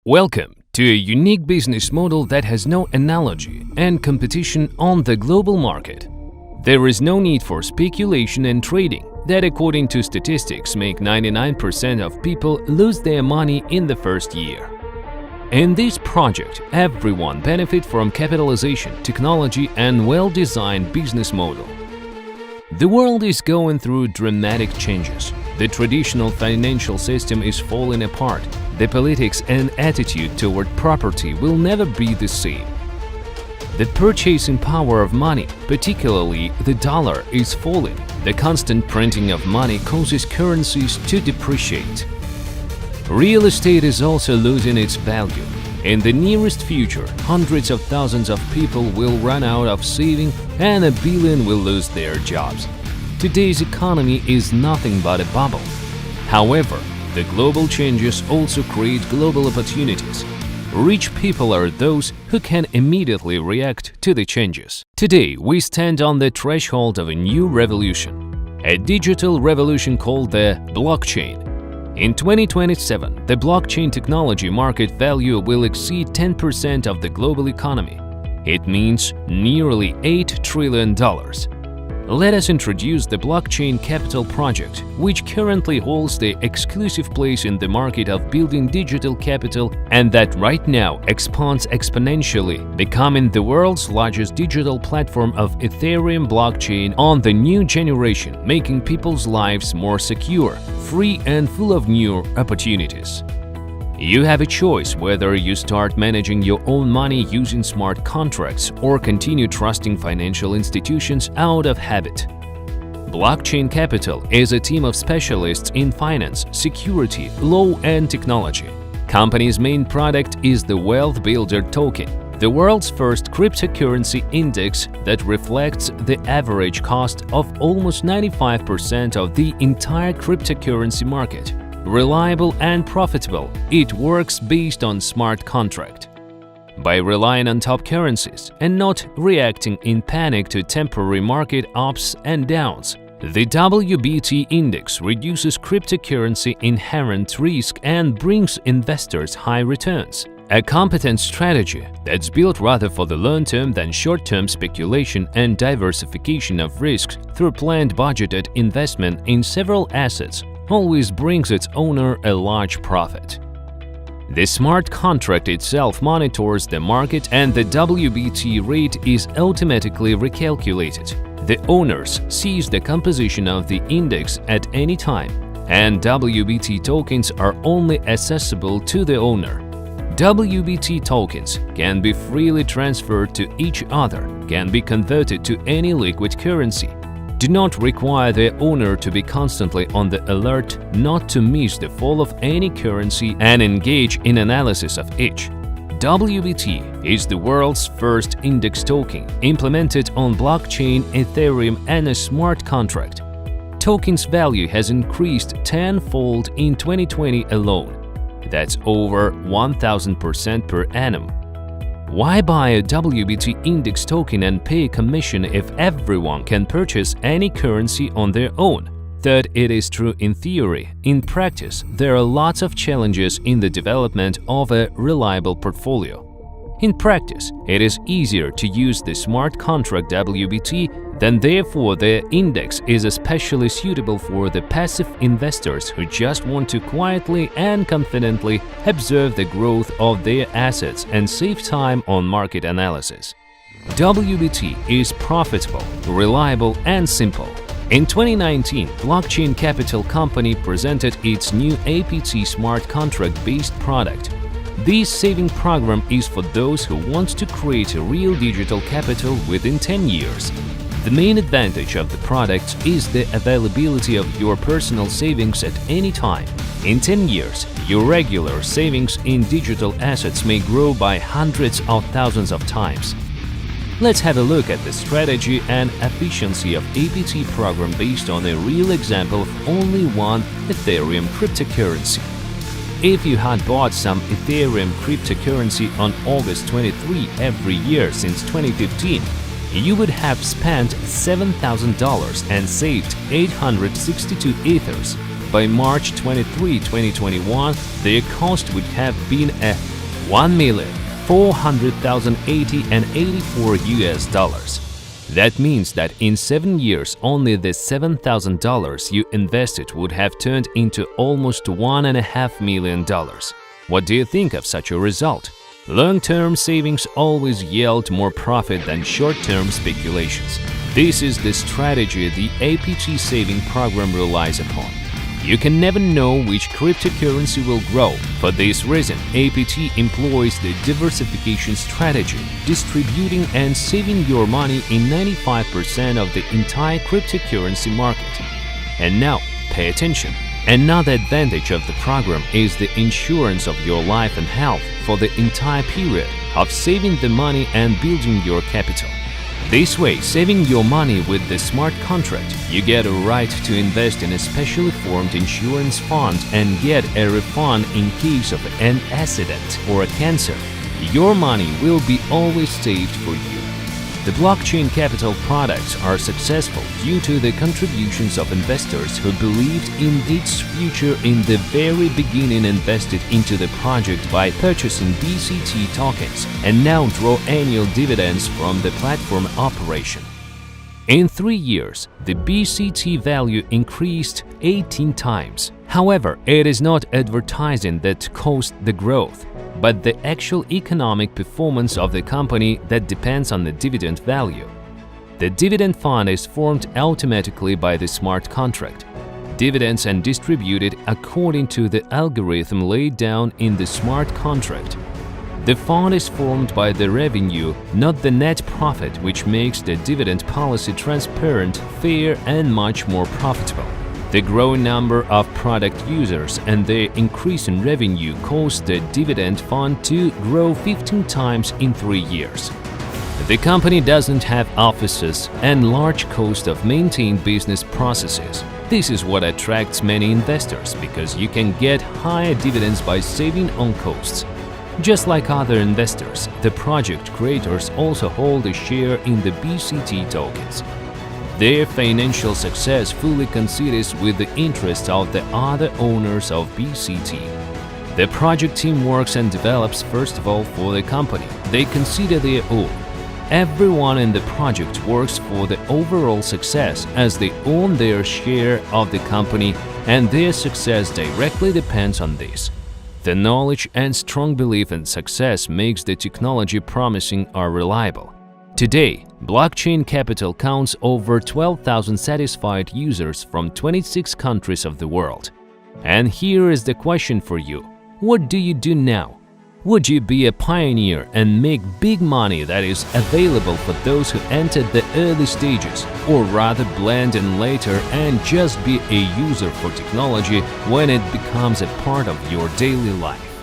Welcome to a unique business model that has no analogy and competition on the global market. There is no need for speculation and trading that, according to statistics, make 99% of people lose their money in the first year. In this project, everyone benefits from capitalization, technology, and well-designed business model. The world is going through dramatic changes. The traditional financial system is falling apart. The politics and attitude toward property will never be the same. The purchasing power of money, particularly the dollar, is falling. The constant printing of money causes currencies to depreciate. Real estate is also losing its value. In the nearest future, hundreds of thousands of people will run out of saving and 1 billion will lose their jobs. Today's economy is nothing but a bubble. However, the global changes also create global opportunities. Rich people are those who can immediately react to the changes. Today, we stand on the threshold of a new revolution, a digital revolution called the blockchain. In 2027, the blockchain technology market value will exceed 10% of the global economy. It means nearly $8 trillion. Let us introduce the Blockchain Capital project, which currently holds the exclusive place in the market of building digital capital and that right now expands exponentially, becoming the world's largest digital platform of Ethereum blockchain on the new generation, making people's lives more secure, free and full of new opportunities. You have a choice whether you start managing your own money using smart contracts or continue trusting financial institutions out of habit. Blockchain Capital is a team of specialists in finance, security, law, and technology. Company's main product is the Wealth Builder token, the world's first cryptocurrency index that reflects the average cost of almost 95% of the entire cryptocurrency market. Reliable and profitable, it works based on smart contract. By relying on top currencies and not reacting in panic to temporary market ups and downs, the WBT index reduces cryptocurrency inherent risk and brings investors high returns. A competent strategy that's built rather for the long term than short-term speculation and diversification of risks through planned budgeted investment in several assets always brings its owner a large profit. The smart contract itself monitors the market and the WBT rate is automatically recalculated. The owners sees the composition of the index at any time, and WBT tokens are only accessible to the owner. WBT tokens can be freely transferred to each other, can be converted to any liquid currency, do not require the owner to be constantly on the alert not to miss the fall of any currency and engage in analysis of each. WBT is the world's first index token implemented on blockchain, Ethereum, and a smart contract. Token's value has increased tenfold in 2020 alone. That's over 1,000% per annum. Why buy a WBT index token and pay a commission if everyone can purchase any currency on their own? Third, it is true in theory. In practice, there are lots of challenges in the development of a reliable portfolio. In practice, it is easier to use the smart contract WBT, then therefore the index is especially suitable for the passive investors who just want to quietly and confidently observe the growth of their assets and save time on market analysis. WBT is profitable, reliable, and simple. In 2019, Blockchain Capital Company presented its new APT smart contract-based product. This saving program is for those who want to create a real digital capital within 10 years. The main advantage of the product is the availability of your personal savings at any time. In 10 years, your regular savings in digital assets may grow by hundreds of thousands of times. Let's have a look at the strategy and efficiency of APT program based on a real example of only one Ethereum cryptocurrency. If you had bought some Ethereum cryptocurrency on August 23 every year since 2015, you would have spent $7,000 and saved 862 ethers. By March 23, 2021, their cost would have been $1,400,084. That means that in 7 years, only the $7,000 you invested would have turned into almost $1.5 million. What do you think of such a result? Long-term savings always yield more profit than short-term speculations. This is the strategy the APT saving program relies upon. You can never know which cryptocurrency will grow. For this reason, APT employs the diversification strategy, distributing and saving your money in 95% of the entire cryptocurrency market. And now, pay attention. Another advantage of the program is the insurance of your life and health for the entire period of saving the money and building your capital. This way, saving your money with the smart contract, you get a right to invest in a specially formed insurance fund and get a refund in case of an accident or a cancer. Your money will be always saved for you. The blockchain capital products are successful due to the contributions of investors who believed in its future in the very beginning, invested into the project by purchasing BCT tokens, and now draw annual dividends from the platform operation. In 3 years, the BCT value increased 18 times. However, it is not advertising that caused the growth, but the actual economic performance of the company that depends on the dividend value. The dividend fund is formed automatically by the smart contract. Dividends are distributed according to the algorithm laid down in the smart contract. The fund is formed by the revenue, not the net profit, which makes the dividend policy transparent, fair, and much more profitable. The growing number of product users and their increase in revenue caused the dividend fund to grow 15 times in 3 years. The company doesn't have offices and large cost of maintaining business processes. This is what attracts many investors, because you can get higher dividends by saving on costs. Just like other investors, the project creators also hold a share in the BCT tokens. Their financial success fully coincides with the interests of the other owners of BCT. The project team works and develops first of all for the company. They consider their own. Everyone in the project works for the overall success, as they own their share of the company, and their success directly depends on this. The knowledge and strong belief in success makes the technology promising or reliable. Today, blockchain capital counts over 12,000 satisfied users from 26 countries of the world. And here is the question for you: what do you do now? Would you be a pioneer and make big money that is available for those who entered the early stages, or rather blend in later and just be a user for technology when it becomes a part of your daily life?